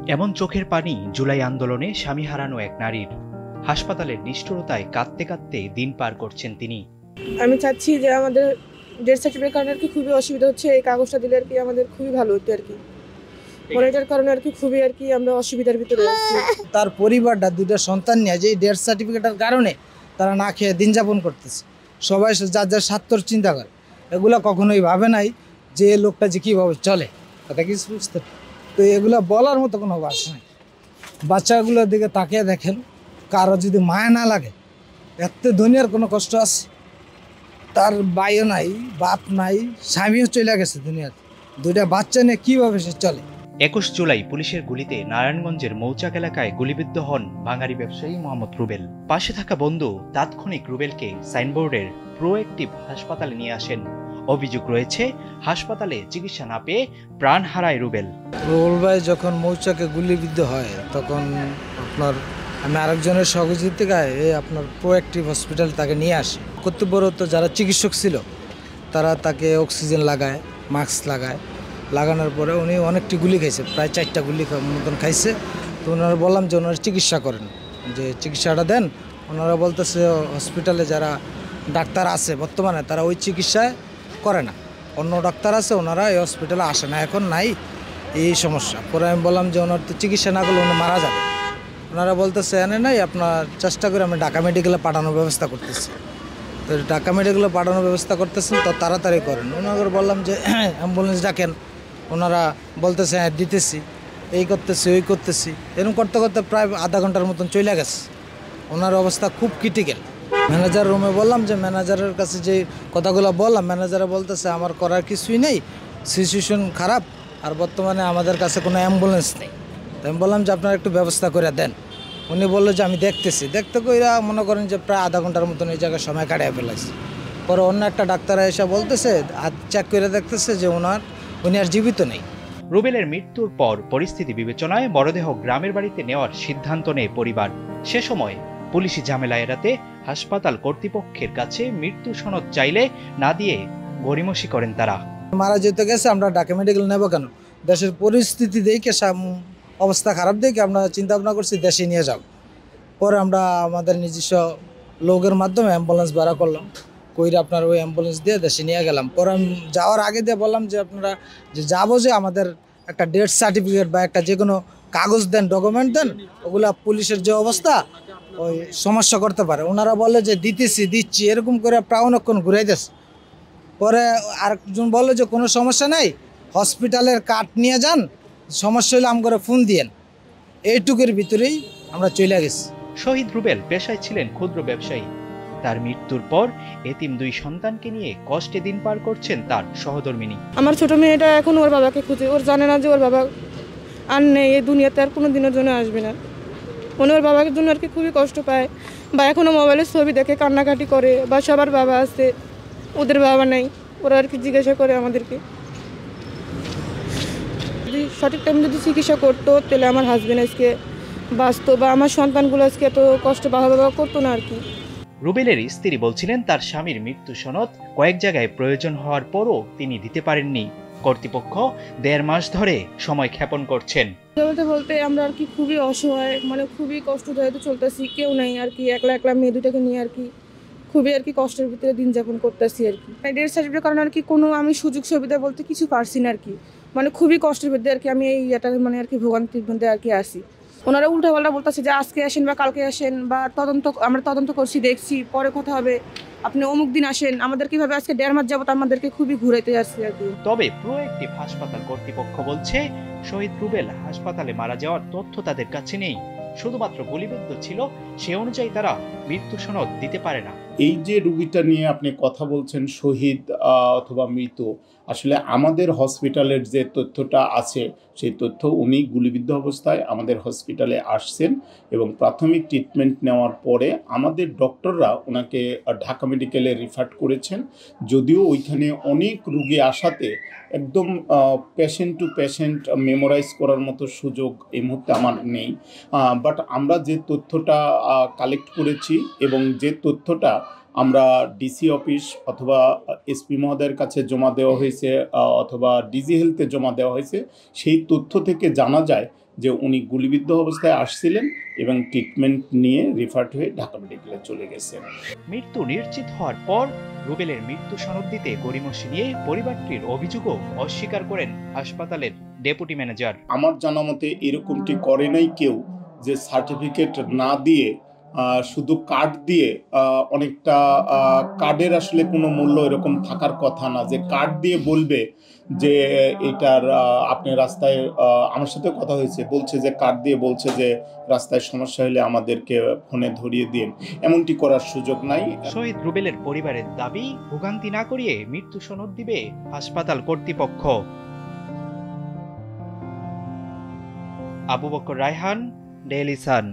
এমন চোখের পানি জুলাই আন্দোলনে স্বামী হারানো এক নারীর। হাসপাতালের নিষ্ঠুরতায় কাঁদতে কাঁদতে দিন পার করছেন তিনি। আমি চাচ্ছি যে আমাদের ডেথ সার্টিফিকেট কারণে আর কি খুবই অসুবিধা হচ্ছে, এই কাগজটা দিলে আর কি আমাদের খুবই ভালো হতো আর কি। এটার কারণে আর কি খুবই আর কি আমরা অসুবিধার ভিতরে আছি। তার পরিবারটা দুইটা সন্তান নিয়ে যে ডেথ সার্টিফিকেটের কারণে তারা না খেয়ে দিন যাপন করতেছে। সবাই যার যার স্বার্থর চিন্তা করে, এগুলো কখনোই ভাবে নাই যে লোকটা যে কীভাবে চলে, কথা কি বুঝতে। তো এগুলো বলার মতো কোনো ভাষা নাই। বাচ্চাগুলোর দিকে তাকিয়ে দেখেন, কারো যদি মায়া না লাগে, এত দুনিয়ার কোনো কষ্ট আছে? তার ভাইও নাই, বাপ নাই, স্বামীও চলে গেছে দুনিয়াতে, দুইটা বাচ্চা নিয়ে কীভাবে সে চলে। ২১ জুলাই পুলিশের গুলিতে নারায়ণগঞ্জের মৌচাক এলাকায় গুলিবিদ্ধ হন বাঙালি ব্যবসায়ী মোহাম্মদ রুবেল। পাশে থাকা বন্ধু তাৎক্ষণিক রুবেলকে সাইনবোর্ডের প্রোঅ্যাক্টিভ হাসপাতালে নিয়ে আসেন। অভিযোগ রয়েছে, হাসপাতালে চিকিৎসা না পেয়ে প্রাণ হারায় রুবেল। রুবেল ভাই যখন মৌচাকে গুলিবিদ্ধ হয়, তখন আপনার আমি আরেকজনের সহযোগিতায় আপনার প্রোঅ্যাক্টিভ হসপিটাল তাকে নিয়ে আসি। কর্তব্যরত যারা চিকিৎসক ছিল তারা তাকে অক্সিজেন লাগায়, মাস্ক লাগানোর পরে উনি অনেকটি গুলি খাইছে, প্রায় 4টা গুলি মতন খাইছে। তো ওনারা বললাম যে ওনারা চিকিৎসা করেন, যে চিকিৎসাটা দেন। ওনারা বলতেছে হসপিটালে যারা ডাক্তার আছে বর্তমানে তারা ওই চিকিৎসায় করে না, অন্য ডাক্তার আছে, ওনারা এই হসপিটালে আসে না, এখন নাই এই সমস্যা। পরে আমি বললাম যে ওনার তো চিকিৎসা না করলে উনি মারা যাবে। ওনারা বলতেছে এনে নাই, আপনার চেষ্টা করে আমি ঢাকা মেডিকেলে পাঠানোর ব্যবস্থা করতেছি। তো ঢাকা মেডিকেলে পাঠানোর ব্যবস্থা করতেছেন, তো তাড়াতাড়ি করেন। ওনাকে বললাম যে অ্যাম্বুলেন্স ডাকেন, ওনারা বলতেছে হ্যাঁ দিতেছি, এই করতেছি ওই করতেছি। এরকম করতে করতে প্রায় আধা ঘন্টার মতন চলে গেছে। ওনার অবস্থা খুব ক্রিটিক্যাল। ম্যানেজার রুমে বললাম, যে ম্যানেজারের কাছে যে কথাগুলো বললাম, ম্যানেজারে বলতেছে আমার করার কিছুই নেই, সিচুয়েশন খারাপ, আর বর্তমানে আমাদের কাছে কোনো অ্যাম্বুলেন্স নেই। তো আমি বললাম যে আপনারা একটু ব্যবস্থা করে দেন। উনি বললো যে আমি দেখতেছি। দেখতে কইরা মনে করেন যে প্রায় আধা ঘন্টার মতন এই জায়গায় সময় কাটিয়ে ফেলাইছে। পরে অন্য একটা ডাক্তার এসে বলতেছে, হাত চেক করে দেখতেছে যে উনি আর জীবিত নেই। রুবেলের মৃত্যুর পর পরিস্থিতি বিবেচনায় মরদেহ গ্রামের বাড়িতে নেওয়ার সিদ্ধান্ত নেয় পরিবার। সে সময় পুলিশি ঝামেলা এড়াতে হাসপাতাল কর্তৃপক্ষের কাছে মৃত্যু সনদ চাইলে না দিয়ে গড়িমসি করেন তারা। মারা যেতে গেছে, আমরা ঢাকা মেডিকেল নেব কেন? দেশের পরিস্থিতি দেখে, অবস্থা খারাপ দেখে আমরা চিন্তা ভাবনা করছি দেশে নিয়ে যাব। পরে আমরা আমাদের নিজস্ব লোকের মাধ্যমে অ্যাম্বুলেন্স ভাড়া করলাম, কইরে আপনার ওই অ্যাম্বুলেন্স দিয়ে দেশে নিয়ে গেলাম। পরে আমি যাওয়ার আগে দিয়ে বললাম যে আপনারা যে যাবো, যে আমাদের একটা ডেথ সার্টিফিকেট বা একটা যে কোনো কাগজ দেন, ডকুমেন্ট দেন, ওগুলা পুলিশের যে অবস্থা ওই সমস্যা করতে পারে। ওনারা বলে যে দিচ্ছি, এরকম করে প্রায় অনেকক্ষণ ঘুরে দিয়েছে। পরে আরেকজন বললো যে কোনো সমস্যা নাই, হসপিটালের কার্ড নিয়ে যান, সমস্যা হলে করে ফোন দিয়েন। এইটুকুর ভিতরেই আমরা চলে গেছি। শহীদ রুবেল পেশায় ছিলেন ক্ষুদ্র ব্যবসায়ী। তার মৃত্যুর পর এতিম 2 সন্তানকে নিয়ে কষ্টে দিন পার করছেন তার সহধর্মিণী। আমার ছোট মেয়েটা এখন ওর বাবাকে খুঁজে, ওর জানে না যে ওর বাবা আর নেই, এই দুনিয়াতে আর কোনো দিনের জন্য আসবে না। মনে ওর বাবার জন্য আর কি খুবই কষ্ট পায়, বা এখনও মোবাইলের ছবি দেখে কান্নাকাটি করে, বা সবার বাবা আছে, ওদের বাবা নাই, ওরা আর কি জিজ্ঞাসা করে আমাদেরকে। যদি সঠিক টাইমে যদি চিকিৎসা করতো তাহলে আমার হাজবেন্ড আজকে বাঁচতো, বা আমার সন্তানগুলো আজকে এত কষ্ট বাবা করতো না আর কি। রুবেলের স্ত্রী বলছিলেন, তার স্বামীর মৃত্যু সনদ কয়েক জায়গায় প্রয়োজন হওয়ার পরও তিনি দিতে পারেননি। কর্তৃপক্ষ 1.5 মাস ধরে সময় ক্ষেপণ করছেন। বলতে বলতে আমরা আর কি খুবই অসহায়, মানে খুবই কষ্টদায়ক চলতেছি, কেউ নাই আর কি, একলা মেয়ে দুটাকে নিয়ে আর কি খুবই আর কি কষ্টের ভিতরে দিন যাপন করতেছি আর কি। ডেথ সার্টিফিকেট কারণে আর কি কোনো আমি সুযোগ সুবিধা বলতে কিছু পারছি না আর কি, মানে খুবই কষ্টের ভিতরে আর কি আমি এই এটা মানে আর কি ভোগান্তির মধ্যে আর কি আসি। ওনারা উল্টাপাল্টা বলতেছে যে আজকে আসেন বা কালকে আসেন, বা আমরা তদন্ত করছি, দেখছি, পরে কথা হবে, আপনি অমুক দিন আসেন। আমাদের কিভাবে আজকে 1.5 মাস যাবত আমাদেরকে খুবই ঘুরাইতে আসছে আর কি। তবে প্রোঅ্যাক্টিভ হাসপাতাল কর্তৃপক্ষ বলছে, শহীদ রুবেল হাসপাতালে মারা যাওয়ার তথ্য তাদের কাছে নেই। শুধুমাত্র গুলিবিদ্ধ ছিল, সে অনুযায়ী তারা মৃত্যু সনদ দিতে পারে না। এই যে রুগীটা নিয়ে আপনি কথা বলছেন, শহীদ অথবা মৃত, আসলে আমাদের হসপিটালের যে তথ্যটা আছে সেই তথ্য, উনি গুলিবিদ্ধ অবস্থায় আমাদের হসপিটালে আসছেন এবং প্রাথমিক ট্রিটমেন্ট নেওয়ার পরে আমাদের ডক্টররা ওনাকে ঢাকা মেডিকেলে রিফার করেছেন। যদিও ওইখানে অনেক রুগী আসাতে একদম পেশেন্ট টু পেশেন্ট মেমোরাইজ করার মতো সুযোগ এই মুহূর্তে আমার নেই, বাট আমরা যে তথ্যটা কালেক্ট করেছি এবং যে তথ্যটা আমরা ডিসি অফিস অথবা এসপি মহোদয়ের কাছে জমা দেওয়া হয়েছে অথবা ডিজি হেলথে জমা দেওয়া হয়েছে, সেই তথ্য থেকে জানা যায় যে উনি গুলিবিদ্ধ অবস্থায় আসছিলেন এবং ট্রিটমেন্ট নিয়ে রিফার্ড হয়ে ঢাকা মেডিকেলে চলে গেছেন। মৃত্যু নিশ্চিত হওয়ার পর রুবেলের মৃত্যু সনদ দিতে গড়িমসি নিয়ে পরিবারটির অভিযোগও অস্বীকার করেন হাসপাতালের ডেপুটি ম্যানেজার। আমার জানা মতে এরকমটি করে নাই কেউ, যে সার্টিফিকেট না দিয়ে শুধু কার্ড দিয়ে অনেকটা কার্ডের আসলে কোনো মূল্য এরকম থাকার কথা না, যে কার্ড দিয়ে বলবে যে এটার আপনি রাস্তায়, আমার সাথে কথা হয়েছে, বলছে যে কার্ড দিয়ে বলছে যে রাস্তায় সমস্যা হলে আমাদেরকে ফোনে ধরিয়ে দিন, এমনটি করার সুযোগ নাই। শহীদ রুবেলের পরিবারের দাবি, ভোগান্তি না করিয়ে মৃত্যু সনদ দিবে হাসপাতাল কর্তৃপক্ষ। Abu Bakr Raihan, Daily Sun.